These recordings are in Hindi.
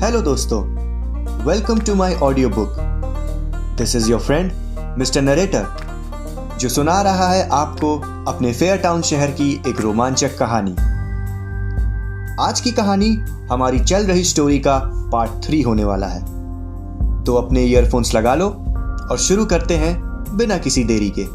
हेलो दोस्तों, welcome to my audio book. This is your friend mister narrator, जो सुना रहा है आपको अपने फेयर टाउन शहर की एक रोमांचक कहानी। आज की कहानी हमारी चल रही स्टोरी का पार्ट 3 होने वाला है। तो अपने ईयरफोन्स लगा लो और शुरू करते हैं बिना किसी देरी के।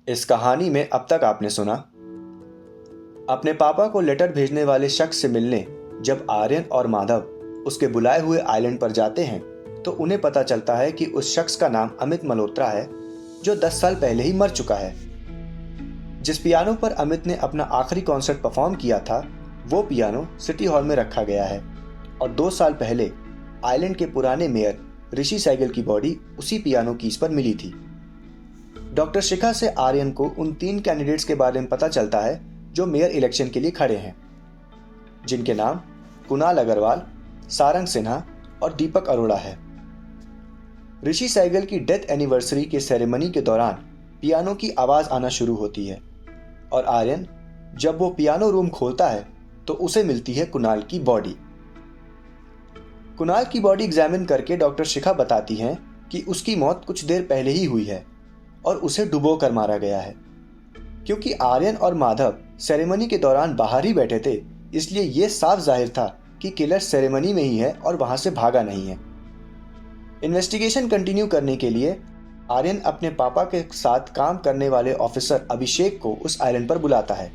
इस कहानी में अब तक आपने सुना, अपने पापा को लेटर भेजने वाले शख्स से मिलने जब आर्यन और माधव उसके बुलाए हुए आइलैंड पर जाते हैं तो उन्हें पता चलता है कि उस शख्स का नाम अमित मल्होत्रा है, जो 10 साल पहले ही मर चुका है। जिस पियानो पर अमित ने अपना आखिरी कॉन्सर्ट परफॉर्म किया था, वो पियानो सिटी हॉल में रखा गया है और 2 साल पहले आइलैंड के पुराने मेयर ऋषि सैगल की बॉडी उसी पियानो कीज पर मिली थी। डॉक्टर शिखा से आर्यन को उन 3 कैंडिडेट्स के बारे में पता चलता है जो मेयर इलेक्शन के लिए खड़े हैं, जिनके नाम कुणाल अग्रवाल, सारंग सिन्हा और दीपक अरोड़ा है। ऋषि सैगल की डेथ एनिवर्सरी के सेरेमनी के दौरान पियानो की आवाज आना शुरू होती है और आर्यन जब वो पियानो रूम खोलता है तो उसे मिलती है कुणाल की बॉडी। कुणाल की बॉडी एग्जामिन करके डॉक्टर शिखा बताती हैं कि उसकी मौत कुछ देर पहले ही हुई है और उसे डुबो कर मारा गया है। क्योंकि आर्यन और माधव सेरेमनी के दौरान बाहर ही बैठे थे, इसलिए यह साफ जाहिर था कि किलर सेरेमनी में ही है और वहां से भागा नहीं है। इन्वेस्टिगेशन कंटिन्यू करने के लिए आर्यन अपने पापा के साथ काम करने वाले ऑफिसर अभिषेक को उस आइलैंड पर बुलाता है।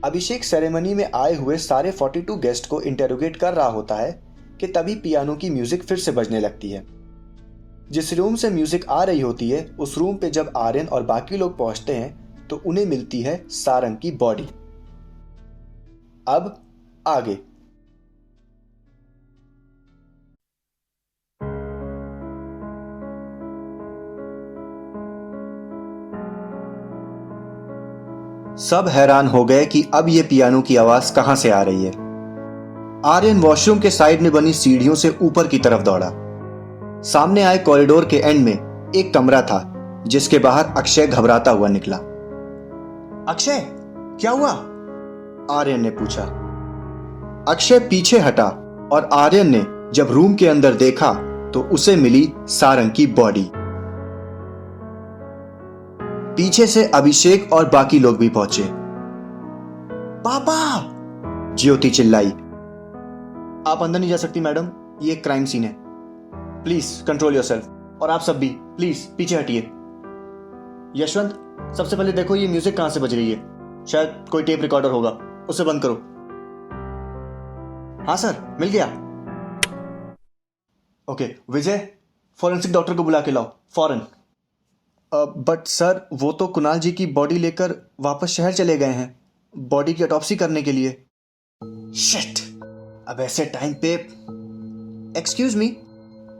अभिषेक सेरेमनी में आए हुए सारे 42 गेस्ट को इंटेरोगेट कर रहा होता है कि तभी पियानो की म्यूजिक फिर से बजने लगती है। जिस रूम से म्यूजिक आ रही होती है, उस रूम पे जब आर्यन और बाकी लोग पहुंचते हैं तो उन्हें मिलती है सारंग की बॉडी। अब आगे। सब हैरान हो गए कि अब यह पियानो की आवाज कहां से आ रही है। आर्यन वॉशरूम के साइड में बनी सीढ़ियों से ऊपर की तरफ दौड़ा। सामने आए कॉरिडोर के एंड में एक कमरा था, जिसके बाहर अक्षय घबराता हुआ निकला। अक्षय, क्या हुआ? आर्यन ने पूछा। अक्षय पीछे हटा और आर्यन ने जब रूम के अंदर देखा तो उसे मिली सारंग की बॉडी। पीछे से अभिषेक और बाकी लोग भी पहुंचे। पापा! ज्योति चिल्लाई। आप अंदर नहीं जा सकती मैडम, ये एक क्राइम सीन है। प्लीज कंट्रोल योरसेल्फ, और आप सब भी प्लीज पीछे हटिए। यशवंत, सबसे पहले देखो ये म्यूजिक कहां से बज रही है। शायद कोई टेप रिकॉर्डर होगा, उसे बंद करो। हाँ सर, मिल गया। ओके विजय, फॉरेंसिक डॉक्टर को बुला के लाओ फौरन। बट सर, वो तो कुणाल जी की बॉडी लेकर वापस शहर चले गए हैं, बॉडी की ऑटोप्सी करने के लिए। शिट, अब ऐसे टाइम पे। एक्सक्यूज मी,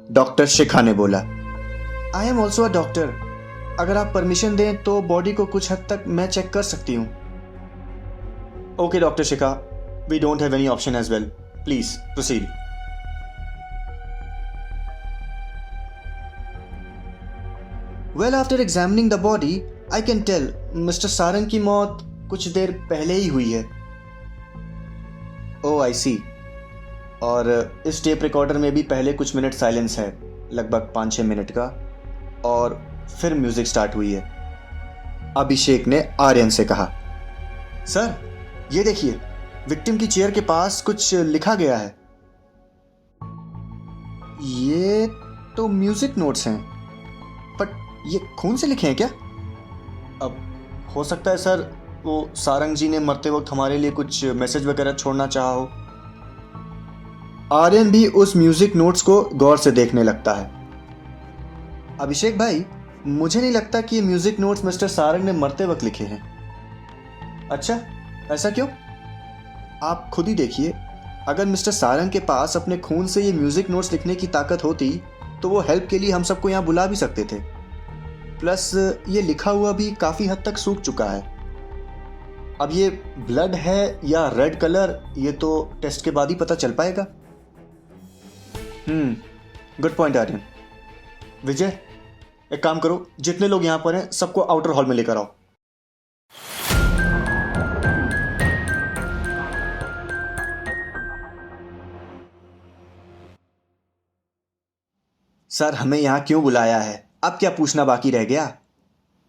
डॉक्टर शिखा ने बोला। I am also a doctor. अगर आप परमिशन दें तो बॉडी को कुछ हद तक मैं चेक कर सकती हूं। Okay doctor Shikha, we don't have any option as well, please proceed. Well, after examining the body I can tell mister Sarang की मौत कुछ देर पहले ही हुई है। ओह आई सी। और इस टेप रिकॉर्डर में भी पहले कुछ मिनट साइलेंस है, लगभग 5-6 मिनट का, और फिर म्यूजिक स्टार्ट हुई है। अभिषेक ने आर्यन से कहा। सर, ये देखिए, विक्टिम की चेयर के पास कुछ लिखा गया है। ये तो म्यूजिक नोट्स हैं, बट ये खून से लिखे हैं क्या? अब हो सकता है सर, वो सारंग जी ने मरते वक्त हमारे लिए कुछ मैसेज वगैरह छोड़ना चाहा हो। आर्यन भी उस म्यूजिक नोट्स को गौर से देखने लगता है। अभिषेक भाई, मुझे नहीं लगता कि ये म्यूजिक नोट्स मिस्टर सारंग ने मरते वक्त लिखे हैं। अच्छा, ऐसा क्यों? आप खुद ही देखिए, अगर मिस्टर सारंग के पास अपने खून से ये म्यूजिक नोट्स लिखने की ताकत होती तो वो हेल्प के लिए हम सबको यहाँ बुला भी सकते थे। प्लस ये लिखा हुआ भी काफी हद तक सूख चुका है। अब ये ब्लड है या रेड कलर, ये तो टेस्ट के बाद ही पता चल पाएगा। Good point Aryan. विजय, एक काम करो, जितने लोग यहाँ पर हैं सबको आउटर हॉल में लेकर आओ। सर हमें यहाँ क्यों बुलाया है, अब क्या पूछना बाकी रह गया?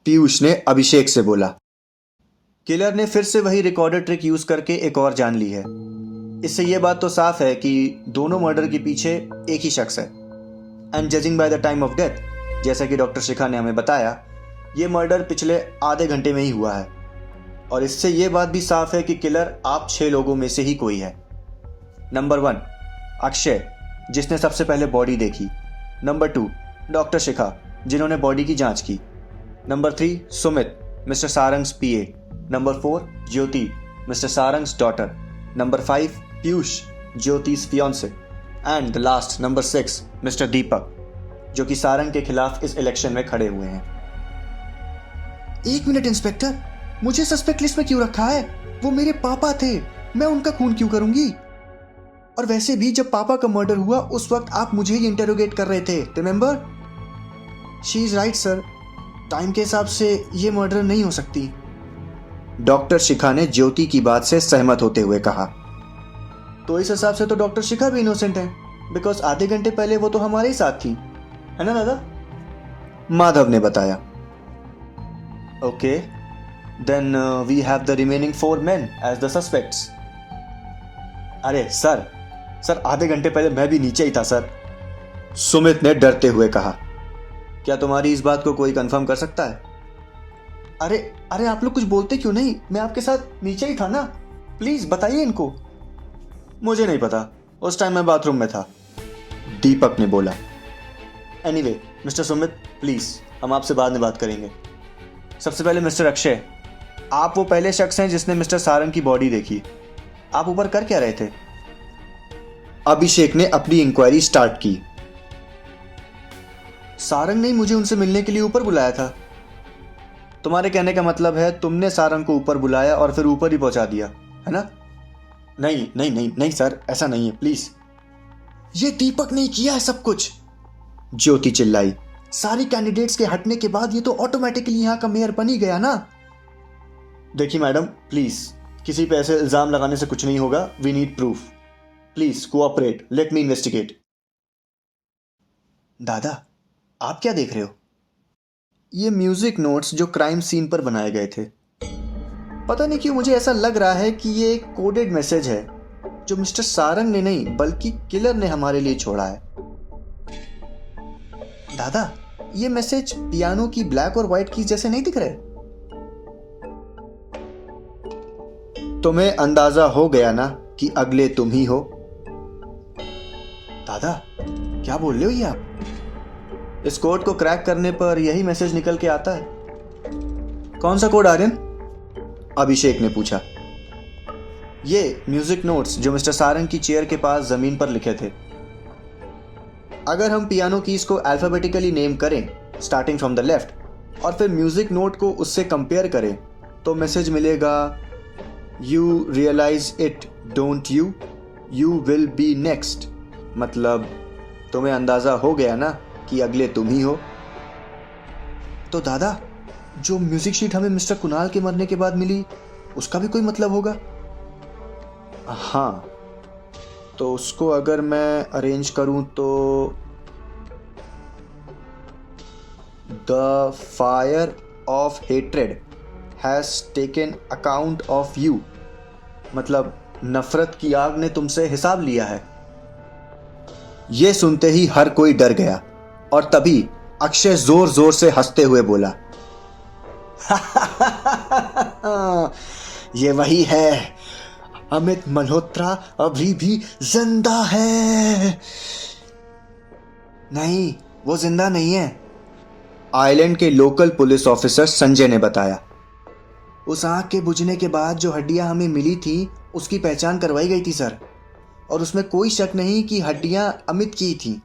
पीयूष ने अभिषेक से बोला। किलर ने फिर से वही रिकॉर्डर ट्रिक यूज करके एक और जान ली है। इससे यह बात तो साफ है कि दोनों मर्डर के पीछे एक ही शख्स है। And judging by the time of death, जैसा कि डॉक्टर शिखा ने हमें बताया, ये मर्डर पिछले आधे घंटे में ही हुआ है। और इससे यह बात भी साफ है कि किलर आप 6 लोगों में से ही कोई है। नंबर 1 अक्षय, जिसने सबसे पहले बॉडी देखी। नंबर 2 डॉक्टर शिखा, जिन्होंने बॉडी की जांच की। Number 3 Sumit, mister Sarang's PA. Number 4 Jyoti, mister Sarang's daughter. Number 5 Piyush, Jyoti's fiance. And the last number 6 mister Deepak, जो कि सारंग के खिलाफ इस इलेक्शन में खड़े हुए हैं। 1 मिनट इंस्पेक्टर, मुझे सस्पेक्ट लिस्ट में क्यों रखा है? वो मेरे पापा थे, मैं उनका खून क्यों करूंगी? और वैसे भी जब पापा का मर्डर हुआ उस वक्त आप मुझे ही इंटेरोगेट कर रहे थे, remember? She is right sir, time के हिसाब से ये मर्डर नहीं हो सकती। डॉक्टर शिखा ने ज्योति की बात से सहमत होते हुए कहा। तो इस हिसाब से तो डॉक्टर शिखा भी इनोसेंट है, बिकॉज आधे घंटे पहले वो तो हमारे ही साथ थी, है ना दादा? माधव ने बताया। Okay, then we have the remaining 4 men as the suspects. अरे सर आधे घंटे पहले मैं भी नीचे ही था सर, सुमित ने डरते हुए कहा। क्या तुम्हारी इस बात को कोई कंफर्म कर सकता है? अरे आप लोग कुछ बोलते क्यों नहीं? मैं आपके साथ नीचे ही था ना, प्लीज बताइए इनको। मुझे नहीं पता, उस टाइम मैं बाथरूम में था, दीपक ने बोला। एनीवे मिस्टर सुमित, प्लीज हम आपसे बाद में बात करेंगे। सबसे पहले मिस्टर अक्षय, आप वो पहले शख्स हैं जिसने मिस्टर सारंग की बॉडी देखी। आप ऊपर कर क्या रहे थे? अभिषेक ने अपनी इंक्वायरी स्टार्ट की। सारंग ने मुझे उनसे मिलने के लिए ऊपर बुलाया था। तुम्हारे कहने का मतलब है तुमने सारंग को ऊपर बुलाया और फिर ऊपर ही पहुंचा दिया, है ना? नहीं सर, ऐसा नहीं है, प्लीज। ये दीपक ने किया है सब कुछ, ज्योति चिल्लाई। सारी कैंडिडेट्स के हटने के बाद ये तो ऑटोमेटिकली यहां का मेयर बन ही गया ना। देखिए मैडम, प्लीज, किसी पे ऐसे इल्जाम लगाने से कुछ नहीं होगा। We need proof. Please cooperate, let me investigate. दादा, आप क्या देख रहे हो? ये म्यूजिक नोट्स जो क्राइम सीन पर बनाए गए थे। पता नहीं क्यों मुझे ऐसा लग रहा है कि ये एक कोडेड मैसेज है जो मिस्टर सारंग ने नहीं बल्कि किलर ने हमारे लिए छोड़ा है। दादा, ये मैसेज पियानो की ब्लैक और व्हाइट कीज जैसे नहीं दिख रहे? तुम्हें अंदाजा हो गया ना कि अगले तुम ही हो? दादा, क्या बोल रहे हो ये आप? इस कोड को क्रैक करने पर यही मैसेज निकल के आता है। कौन सा कोड आर्यन? अभिषेक ने पूछा। ये म्यूजिक नोट्स जो मिस्टर सारंग की चेयर के पास जमीन पर लिखे थे। अगर हम पियानो कीज को अल्फाबेटिकली नेम करें स्टार्टिंग फ्रॉम द लेफ्ट और फिर म्यूजिक नोट को उससे कंपेयर करें तो मैसेज मिलेगा, you realize it don't you, you will be next. मतलब तुम्हें अंदाजा हो गया ना कि अगले तुम ही हो। तो दादा, जो म्यूजिक शीट हमें मिस्टर कुणाल के मरने के बाद मिली उसका भी कोई मतलब होगा? हाँ, तो उसको अगर मैं अरेंज करूं तो the fire of hatred has taken account of you, मतलब नफरत की आग ने तुमसे हिसाब लिया है। यह सुनते ही हर कोई डर गया और तभी अक्षय जोर जोर से हंसते हुए बोला, ये वही है, अमित मल्होत्रा अभी भी जिंदा है। नहीं, वो जिंदा नहीं है, आइलैंड के लोकल पुलिस ऑफिसर संजय ने बताया। उस आग के बुझने के बाद जो हड्डियां हमें मिली थी उसकी पहचान करवाई गई थी सर, और उसमें कोई शक नहीं कि हड्डियां अमित की थी।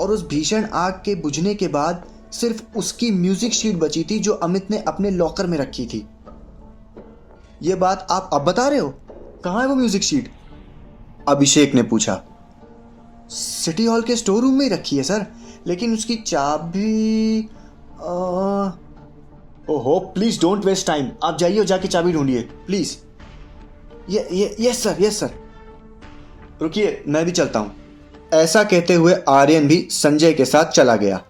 और उस भीषण आग के बुझने के बाद सिर्फ उसकी म्यूजिक शीट बची थी जो अमित ने अपने लॉकर में रखी थी। यह बात आप अब बता रहे हो? कहाँ है वो म्यूजिक शीट? अभिषेक ने पूछा। सिटी हॉल के स्टोर रूम में ही रखी है सर, लेकिन उसकी चाबी ओहो, प्लीज डोंट वेस्ट टाइम, आप जाइए और जाके चाबी ढूंढिए please. Yes sir, yes sir. रुकिए, मैं भी चलता हूं। ऐसा कहते हुए आर्यन भी संजय के साथ चला गया।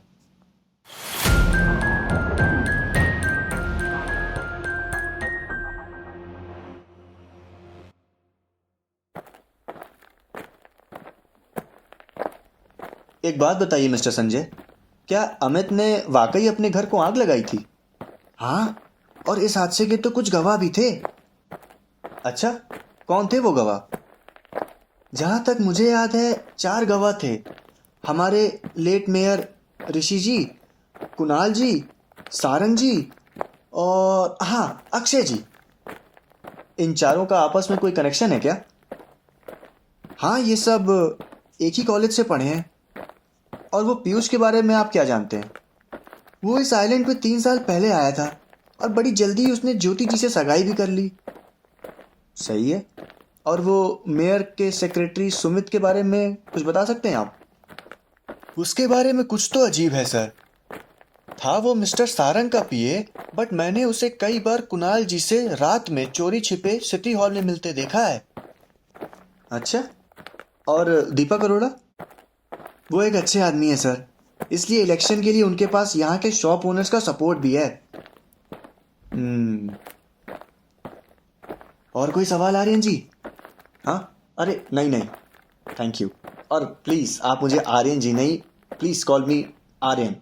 एक बात बताइए मिस्टर संजय, क्या अमित ने वाकई अपने घर को आग लगाई थी? हाँ, और इस हादसे के तो कुछ गवाह भी थे। अच्छा, कौन थे वो गवाह? जहाँ तक मुझे याद है 4 गवाह थे। हमारे लेट मेयर ऋषि जी, कुणाल जी, सारंग जी और हाँ, अक्षय जी। इन चारों का आपस में कोई कनेक्शन है क्या? हाँ, ये सब एक ही कॉलेज से पढ़े हैं। और वो पीयूष के बारे में आप क्या जानते हैं? वो इस आइलैंड पे 3 साल पहले आया था और बड़ी जल्दी ही उसने ज्योति जी से सगाई भी कर ली। सही है। और वो मेयर के सेक्रेटरी सुमित के बारे में कुछ बता सकते हैं आप? उसके बारे में कुछ तो अजीब है सर। था वो मिस्टर सारंग का पीए, बट मैंने उसे कई बार कुणाल जी से रात में चोरी छिपे सिटी हॉल में मिलते देखा है। अच्छा, और दीपक अरोड़ा? वो एक अच्छे आदमी है सर, इसलिए इलेक्शन के लिए उनके पास यहाँ के शॉप ओनर्स का सपोर्ट भी है। और कोई सवाल आर्यन जी? हाँ, अरे नहीं नहीं, थैंक यू। और प्लीज आप मुझे आर्यन जी नहीं, प्लीज कॉल मी आर्यन।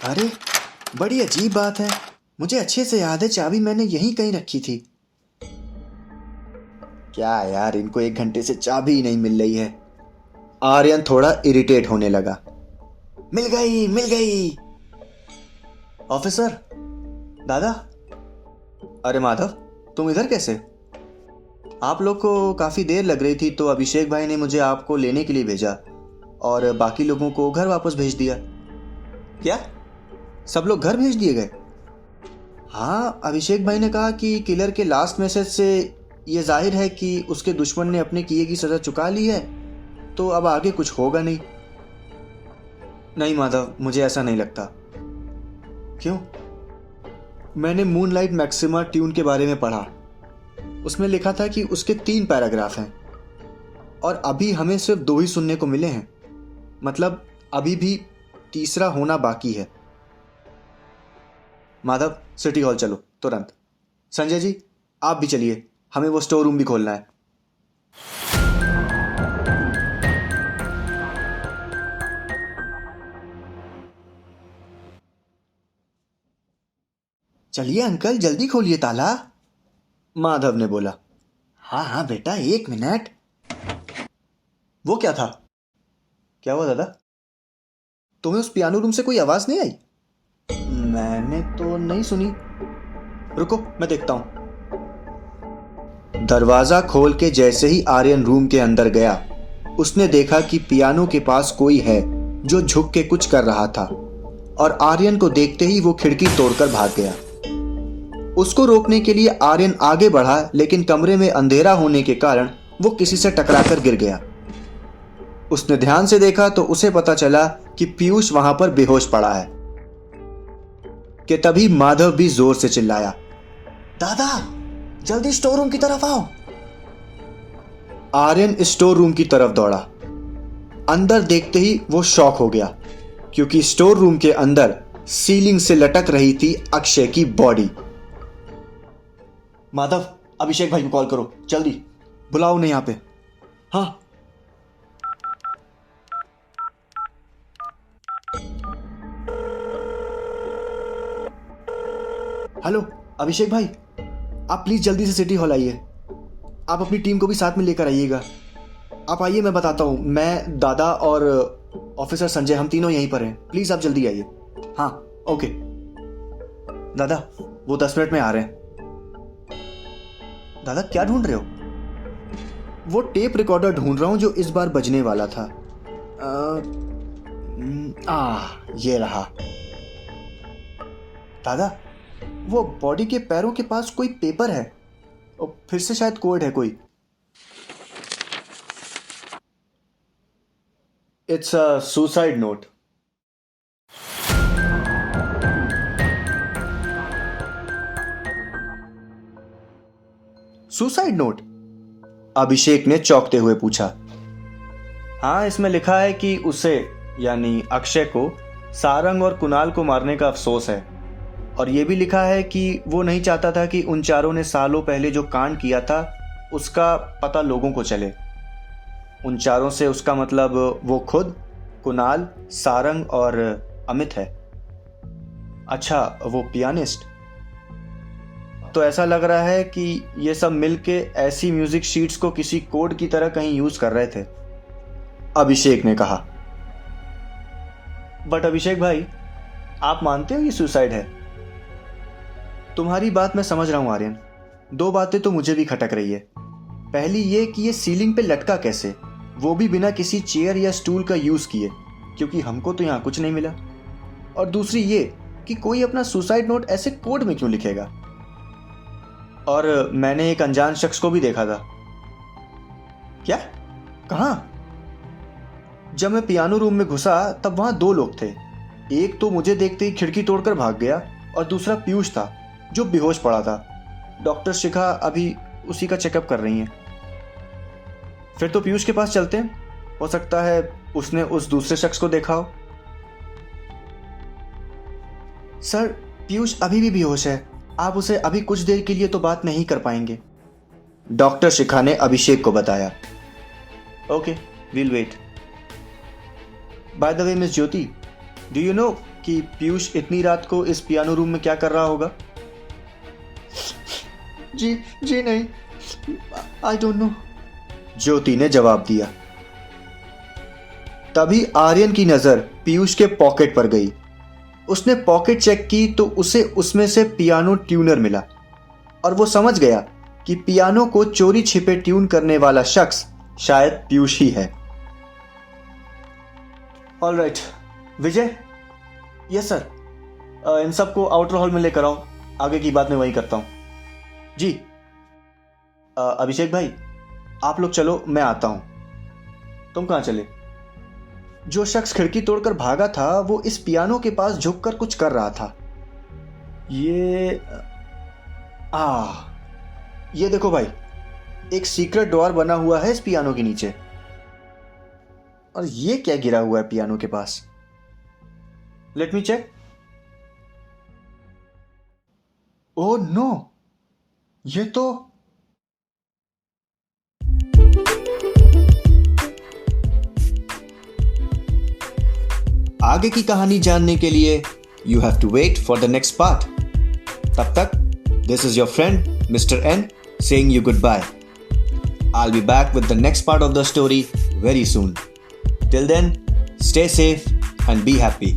अरे बड़ी अजीब बात है, मुझे अच्छे से याद है चाबी मैंने यहीं कहीं रखी थी। क्या यार, इनको 1 घंटे से चाबी ही नहीं मिल रही है। आर्यन थोड़ा इरिटेट होने लगा। मिल गई, मिल गई। ऑफिसर, दादा। अरे माधव, तुम इधर कैसे? आप लोग को काफ़ी देर लग रही थी तो अभिषेक भाई ने मुझे आपको लेने के लिए भेजा और बाकी लोगों को घर वापस भेज दिया। क्या? सब लोग घर भेज दिए गए? हाँ, अभिषेक भाई ने कहा कि किलर के लास्ट मैसेज से ये जाहिर है कि उसके दुश्मन ने अपने किए की सज़ा चुका ली है, तो अब आगे कुछ होगा नहीं। नहीं माधव, मुझे ऐसा नहीं लगता। क्यों? मैंने मूनलाइट मैक्सिमा ट्यून के बारे में पढ़ा। उसमें लिखा था कि उसके 3 पैराग्राफ हैं और अभी हमें सिर्फ 2 ही सुनने को मिले हैं। मतलब अभी भी तीसरा होना बाकी है। माधव, सिटी हॉल चलो तुरंत। संजय जी, आप भी चलिए, हमें वो स्टोर रूम भी खोलना है। चलिए अंकल, जल्दी खोलिए ताला, माधव ने बोला। हाँ हाँ बेटा, 1 मिनट। वो क्या था? क्या हुआ दादा? तुम्हें उस पियानो रूम से कोई आवाज नहीं आई? मैंने तो नहीं सुनी। रुको, मैं देखता हूं। दरवाजा खोल के जैसे ही आर्यन रूम के अंदर गया, उसने देखा कि पियानो के पास कोई है जो झुक के कुछ कर रहा था और आर्यन को देखते ही वो खिड़की तोड़कर भाग गया। उसको रोकने के लिए आर्यन आगे बढ़ा, लेकिन कमरे में अंधेरा होने के कारण वो किसी से टकराकर गिर गया। उसने ध्यान से देखा तो उसे पता चला कि पीयूष वहां पर बेहोश पड़ा है। कि तभी माधव भी जोर से चिल्लाया, दादा, जल्दी स्टोर रूम की तरफ आओ। आर्यन स्टोर रूम की तरफ दौड़ा। अंदर देखते ही वो शॉक हो गया, क्योंकि स्टोर रूम के अंदर सीलिंग से लटक रही थी अक्षय की बॉडी। माधव, अभिषेक भाई को कॉल करो, जल्दी बुलाओ उन्हें यहां पे। हाँ। हेलो अभिषेक भाई, आप प्लीज जल्दी से सिटी हॉल आइए। आप अपनी टीम को भी साथ में लेकर आइएगा। आप आइए, मैं बताता हूँ। मैं, दादा और ऑफिसर संजय, हम तीनों यहीं पर हैं। प्लीज आप जल्दी आइए। हाँ, ओके। दादा, वो 10 मिनट में आ रहे हैं। दादा, क्या ढूंढ रहे हो? वो टेप रिकॉर्डर ढूंढ रहा हूं जो इस बार बजने वाला था। ये रहा। दादा, वो बॉडी के पैरों के पास कोई पेपर है और फिर से शायद कोड है कोई। It's a suicide note. Suicide note? Abhishek ने चौंकते हुए पूछा। हाँ, इसमें लिखा है कि उसे यानी अक्षय को सारंग और कुणाल को मारने का अफसोस है, और ये भी लिखा है कि वो नहीं चाहता था कि उन चारों ने सालों पहले जो कांड किया था उसका पता लोगों को चले। उन चारों से उसका मतलब वो खुद, कुणाल, सारंग और अमित है। अच्छा, वो पियानिस्ट। तो ऐसा लग रहा है कि ये सब मिलके ऐसी म्यूजिक शीट्स को किसी कोड की तरह कहीं यूज कर रहे थे, अभिषेक ने कहा। बट अभिषेक भाई, आप मानते हो ये सुसाइड है? तुम्हारी बात मैं समझ रहा हूं आर्यन। दो बातें तो मुझे भी खटक रही है। पहली ये कि ये सीलिंग पे लटका कैसे, वो भी बिना किसी चेयर या स्टूल का यूज किए, क्योंकि हमको तो यहां कुछ नहीं मिला। और दूसरी ये कि कोई अपना सुसाइड नोट ऐसे कोड में क्यों लिखेगा। और मैंने एक अनजान शख्स को भी देखा था। क्या? कहां? जब मैं पियानो रूम में घुसा तब वहां दो लोग थे। एक तो मुझे देखते ही खिड़की तोड़कर भाग गया, और दूसरा पीयूष था जो बेहोश पड़ा था। डॉक्टर शिखा अभी उसी का चेकअप कर रही हैं। फिर तो पीयूष के पास चलते हैं, हो सकता है उसने उस दूसरे शख्स को देखा हो। सर, पीयूष अभी भी बेहोश है, आप उसे अभी कुछ देर के लिए तो बात नहीं कर पाएंगे, डॉक्टर शिखा ने अभिषेक को बताया। Okay, we'll wait. By the way miss Jyoti, do you know कि पीयूष इतनी रात को इस पियानो रूम में क्या कर रहा होगा? जी नहीं, आई डोंट नो, ज्योति ने जवाब दिया। तभी आर्यन की नजर पीयूष के पॉकेट पर गई। उसने पॉकेट चेक की तो उसे उसमें से पियानो ट्यूनर मिला, और वो समझ गया कि पियानो को चोरी छिपे ट्यून करने वाला शख्स शायद पीयूष ही है। ऑल राइट विजय। यस सर, इन सबको आउटर हॉल में लेकर आओ, आगे की बात मैं वहीं करता हूं। जी। अभिषेक भाई, आप लोग चलो, मैं आता हूं। तुम कहां चले? जो शख्स खिड़की तोड़कर भागा था वो इस पियानो के पास झुककर कुछ कर रहा था। ये देखो भाई, एक सीक्रेट ड्रॉअर बना हुआ है इस पियानो के नीचे। और ये क्या गिरा हुआ है पियानो के पास? Let me check. Oh no, ये तो आगे की कहानी जानने के लिए you have to wait for the next part. तब तक this is your friend mister N saying you goodbye. I'll be back with the next part of the story very soon. Till then, stay safe and be happy.